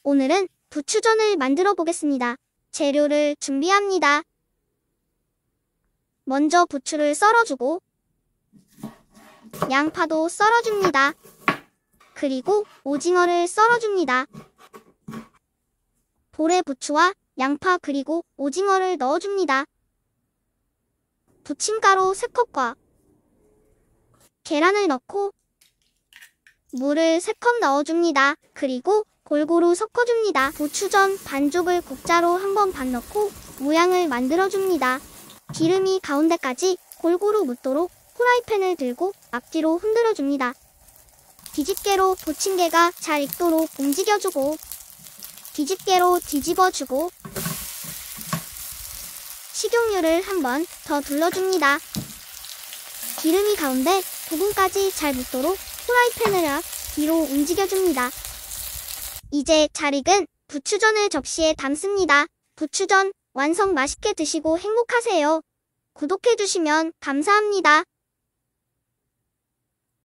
오늘은 부추전을 만들어 보겠습니다. 재료를 준비합니다. 먼저 부추를 썰어주고 양파도 썰어줍니다. 그리고 오징어를 썰어줍니다. 볼에 부추와 양파 그리고 오징어를 넣어줍니다. 부침가루 3컵과 계란을 넣고 물을 3컵 넣어줍니다. 그리고 골고루 섞어줍니다. 부추전 반죽을 국자로 한번 반 넣고 모양을 만들어줍니다. 기름이 가운데까지 골고루 묻도록 프라이팬을 들고 앞뒤로 흔들어줍니다. 뒤집개로 부침개가 잘 익도록 움직여주고 뒤집개로 뒤집어주고 식용유를 한번 더 둘러줍니다. 기름이 가운데 부분까지 잘 묻도록 프라이팬을 앞, 뒤로 움직여줍니다. 이제 잘 익은 부추전을 접시에 담습니다. 부추전 완성 맛있게 드시고 행복하세요. 구독해주시면 감사합니다.